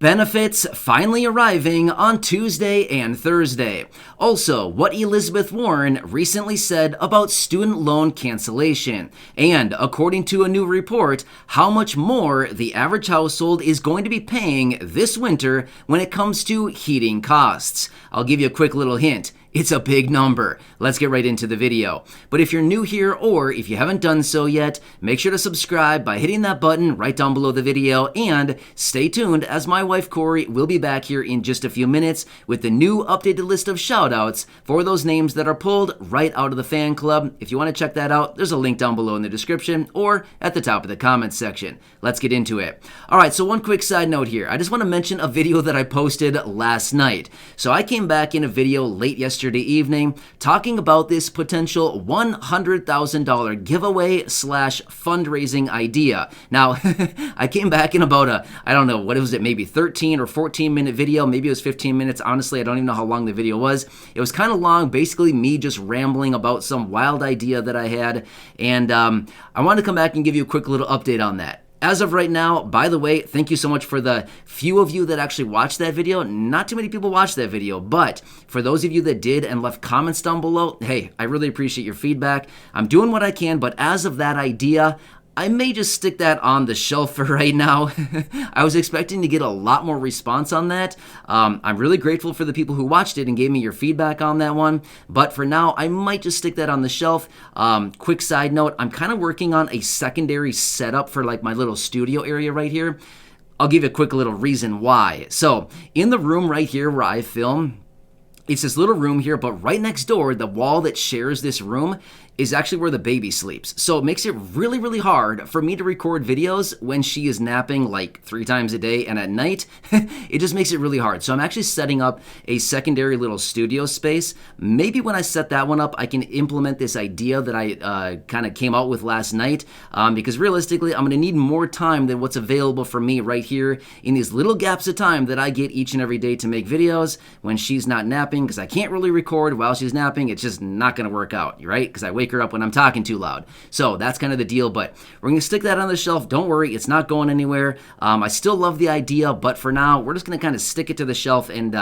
Benefits finally arriving on Tuesday and Thursday. Also, what Elizabeth Warren recently said about student loan cancellation. And according to a new report, how much more the average household is going to be paying this winter when it comes to heating costs. I'll give you a quick little hint. It's a big number. Let's get right into the video. But if you're new here or if you haven't done so yet, make sure to subscribe by hitting that button right down below the video and stay tuned as my wife Corey will be back here in just a few minutes with the new updated list of shoutouts for those names that are pulled right out of the fan club. If you want to check that out, there's a link down below in the description or at the top of the comments section. Let's get into it. All right, so one quick side note here. I just want to mention a video that I posted last night. So I came back in a video late yesterday evening talking about this potential $100,000 giveaway / fundraising idea. Now, I came back in about I don't know, what was it, maybe 13 or 14 minute video. Maybe it was 15 minutes. Honestly, I don't even know how long the video was. It was kind of long, basically me just rambling about some wild idea that I had. And I wanted to come back and give you a quick little update on that. As of right now, by the way, thank you so much for the few of you that actually watched that video. Not too many people watched that video, but for those of you that did and left comments down below, hey, I really appreciate your feedback. I'm doing what I can, but as of that idea, I may just stick that on the shelf for right now. I was expecting to get a lot more response on that. I'm really grateful for the people who watched it and gave me your feedback on that one. But for now, I might just stick that on the shelf. Quick side note, I'm kind of working on a secondary setup for like my little studio area right here. I'll give you a quick little reason why. So in the room right here where I film, it's this little room here, but right next door, the wall that shares this room is actually where the baby sleeps. So it makes it really, really hard for me to record videos when she is napping like 3 times a day and at night. It just makes it really hard. So I'm actually setting up a secondary little studio space. Maybe when I set that one up, I can implement this idea that I kind of came out with last night because realistically, I'm going to need more time than what's available for me right here in these little gaps of time that I get each and every day to make videos when she's not napping, because I can't really record while she's napping. It's just not going to work out, right? Because I wake her up when I'm talking too loud. So that's kind of the deal, but we're going to stick that on the shelf. Don't worry, it's not going anywhere. I still love the idea, but for now, we're just going to kind of stick it to the shelf, and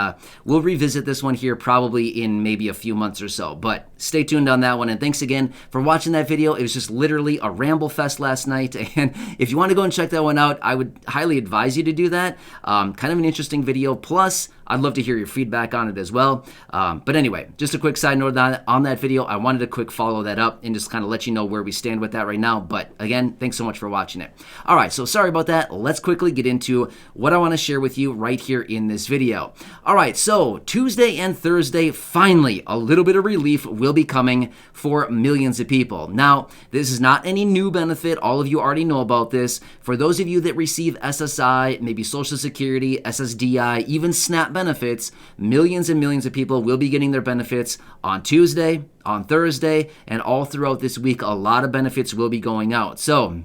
we'll revisit this one here probably in maybe a few months or so. But stay tuned on that one, and thanks again for watching that video. It was just literally a ramble fest last night, and if you want to go and check that one out, I would highly advise you to do that. Kind of an interesting video, plus I'd love to hear your feedback on it as well. But anyway, just a quick side note on that video. I wanted to quick follow that up and just kind of let you know where we stand with that right now. But again, thanks so much for watching it. All right, so sorry about that. Let's quickly get into what I want to share with you right here in this video. All right, so Tuesday and Thursday, finally, a little bit of relief will be coming for millions of people. Now, this is not any new benefit. All of you already know about this. For those of you that receive SSI, maybe Social Security, SSDI, even SNAP benefits, millions and millions of people will be getting their benefits on Tuesday, on Thursday, and all throughout this week. A lot of benefits will be going out. So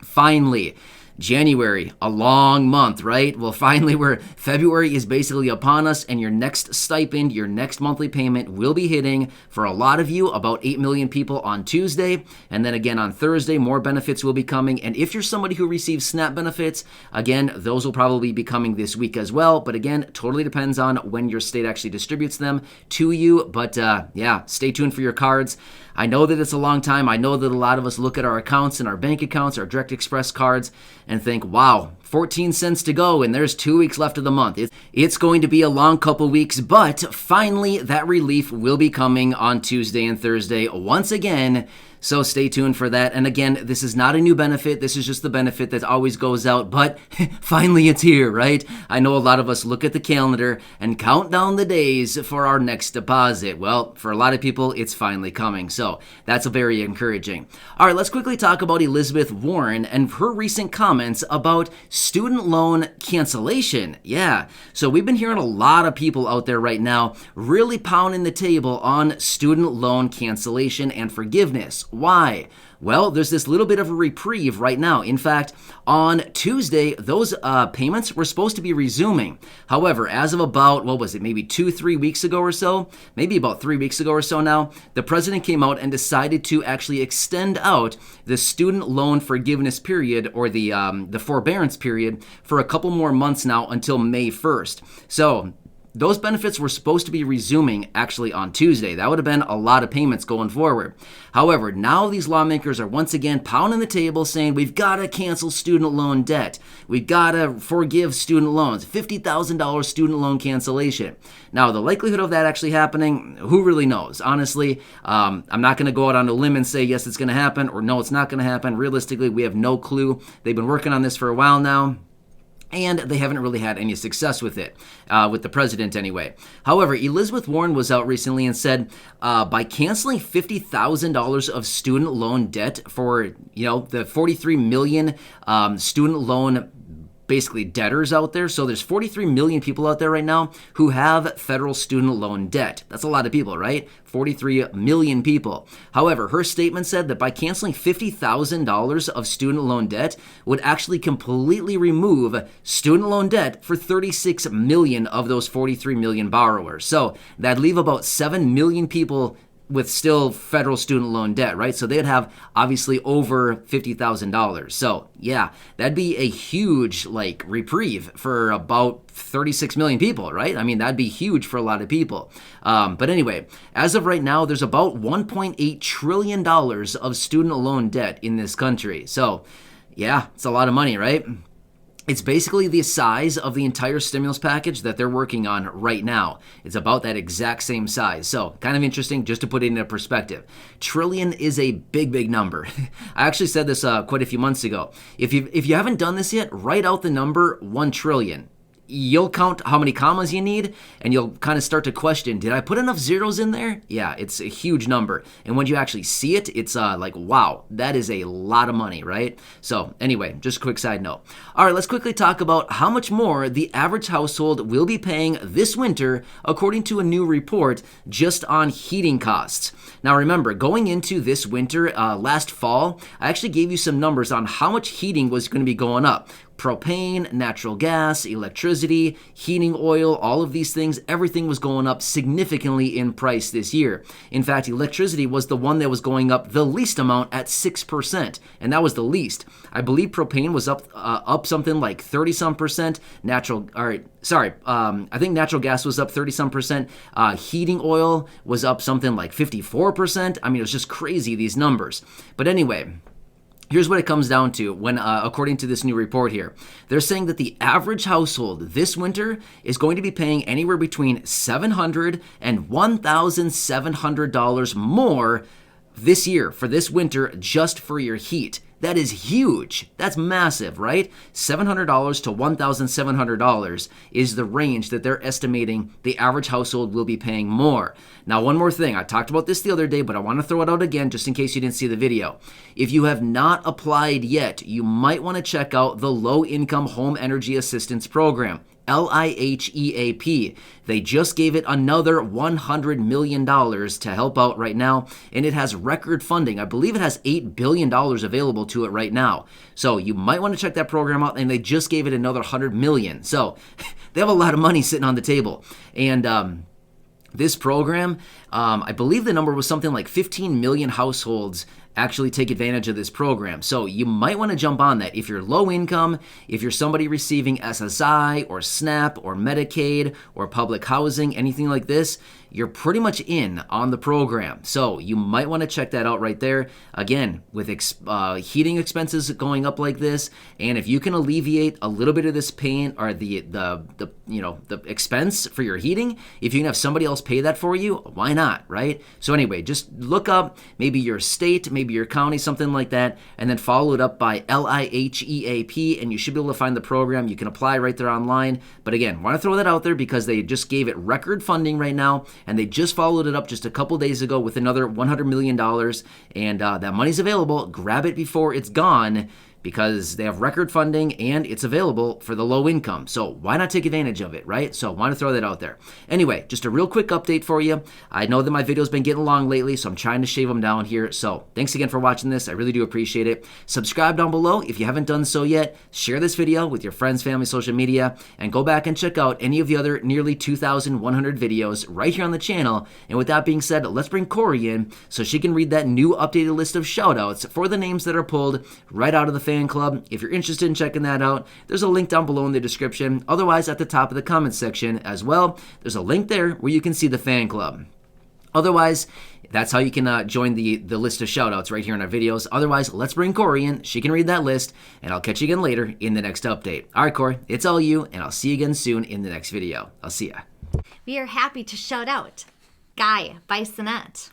finally, January, a long month, right? Well, finally, February is basically upon us, and your next stipend, your next monthly payment will be hitting for a lot of you, about 8 million people on Tuesday, and then again on Thursday, more benefits will be coming. And if you're somebody who receives SNAP benefits, again, those will probably be coming this week as well. But again, totally depends on when your state actually distributes them to you. But yeah, stay tuned for your cards. I know that it's a long time. I know that a lot of us look at our accounts and our bank accounts, our Direct Express cards, and think, wow, 14 cents to go, and there's 2 weeks left of the month. It's going to be a long couple weeks, but finally that relief will be coming on Tuesday and Thursday once again. So stay tuned for that. And again, this is not a new benefit. This is just the benefit that always goes out, but finally it's here, right? I know a lot of us look at the calendar and count down the days for our next deposit. Well, for a lot of people, it's finally coming. So that's very encouraging. All right, let's quickly talk about Elizabeth Warren and her recent comments about student loan cancellation. Yeah, so we've been hearing a lot of people out there right now really pounding the table on student loan cancellation and forgiveness. Why? Well, there's this little bit of a reprieve right now. In fact, on Tuesday, those payments were supposed to be resuming. However, as of about, what was it, maybe 2-3 weeks ago or so, maybe about 3 weeks ago or so now, the president came out and decided to actually extend out the student loan forgiveness period, or the forbearance period, for a couple more months now until May 1st. So those benefits were supposed to be resuming actually on Tuesday. That would have been a lot of payments going forward. However, now these lawmakers are once again pounding the table saying we've got to cancel student loan debt. We've got to forgive student loans, $50,000 student loan cancellation. Now, the likelihood of that actually happening, who really knows? Honestly, I'm not going to go out on a limb and say yes, it's going to happen, or no, it's not going to happen. Realistically, we have no clue. They've been working on this for a while now, and they haven't really had any success with it, with the president anyway. However, Elizabeth Warren was out recently and said by canceling $50,000 of student loan debt for, the 43 million student loan basically debtors out there. So there's 43 million people out there right now who have federal student loan debt. That's a lot of people, right? 43 million people. However, her statement said that by canceling $50,000 of student loan debt would actually completely remove student loan debt for 36 million of those 43 million borrowers. So that'd leave about 7 million people with still federal student loan debt, right? So they'd have obviously over $50,000. So yeah, that'd be a huge reprieve for about 36 million people, right? I mean, that'd be huge for a lot of people. But anyway, as of right now, there's about $1.8 trillion of student loan debt in this country. So yeah, it's a lot of money, right? It's basically the size of the entire stimulus package that they're working on right now. It's about that exact same size. So kind of interesting just to put it into perspective. Trillion is a big, big number. I actually said this quite a few months ago. If you haven't done this yet, write out the number 1 trillion. You'll count how many commas you need, and you'll kind of start to question, did I put enough zeros in there? Yeah, it's a huge number. And when you actually see it, it's wow, that is a lot of money, right? So anyway, just a quick side note. All right, let's quickly talk about how much more the average household will be paying this winter, according to a new report just on heating costs. Now remember, going into this winter, last fall, I actually gave you some numbers on how much heating was going to be going up. Propane, natural gas, electricity, heating oil, all of these things, everything was going up significantly in price this year. In fact, electricity was the one that was going up the least amount at 6%, and that was the least. I believe propane was up something like 30-some%. I think natural gas was up 30-some%. Heating oil was up something like 54%. I mean, it was just crazy, these numbers. But anyway, here's what it comes down to when, according to this new report here. They're saying that the average household this winter is going to be paying anywhere between $700 and $1,700 more this year for this winter just for your heat. That is huge. That's massive, right? $700 to $1,700 is the range that they're estimating the average household will be paying more. Now, one more thing. I talked about this the other day, but I want to throw it out again just in case you didn't see the video. If you have not applied yet, you might want to check out the Low Income Home Energy Assistance Program. LIHEAP. They just gave it another $100 million to help out right now, and it has record funding. I believe it has $8 billion available to it right now. So you might want to check that program out, and they just gave it another $100 million. So they have a lot of money sitting on the table. And this program, I believe the number was something like 15 million households actually take advantage of this program. So you might want to jump on that. If you're low income, if you're somebody receiving SSI or SNAP or Medicaid or public housing, anything like this, you're pretty much in on the program. So you might want to check that out right there. Again, with heating expenses going up like this, and if you can alleviate a little bit of this pain or the expense for your heating, if you can have somebody else pay that for you, why not, right? So anyway, just look up maybe your state, maybe your county, something like that, and then follow it up by LIHEAP, and you should be able to find the program. You can apply right there online. But again, want to throw that out there because they just gave it record funding right now, and they just followed it up just a couple days ago with another $100 million, and that money's available. Grab it before it's gone. because they have record funding and it's available for the low income. So why not take advantage of it, right? So I want to throw that out there. Anyway, just a real quick update for you. I know that my video's been getting long lately, so I'm trying to shave them down here. So thanks again for watching this. I really do appreciate it. Subscribe down below if you haven't done so yet. Share this video with your friends, family, social media, and go back and check out any of the other nearly 2,100 videos right here on the channel. And with that being said, let's bring Corey in so she can read that new updated list of shoutouts for the names that are pulled right out of the fan club. If you're interested in checking that out, there's a link down below in the description. Otherwise, at the top of the comments section as well, there's a link there where you can see the fan club. Otherwise, that's how you can join the list of shoutouts right here in our videos. Otherwise, let's bring Corey in. She can read that list, and I'll catch you again later in the next update. All right, Corey, it's all you, and I'll see you again soon in the next video. I'll see ya. We are happy to shout out Guy Bisonette,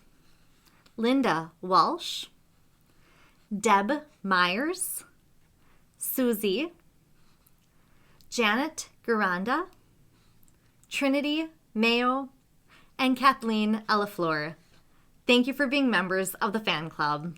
Linda Walsh, Deb Myers, Susie, Janet Garanda, Trinity Mayo, and Kathleen Elafleur. Thank you for being members of the fan club.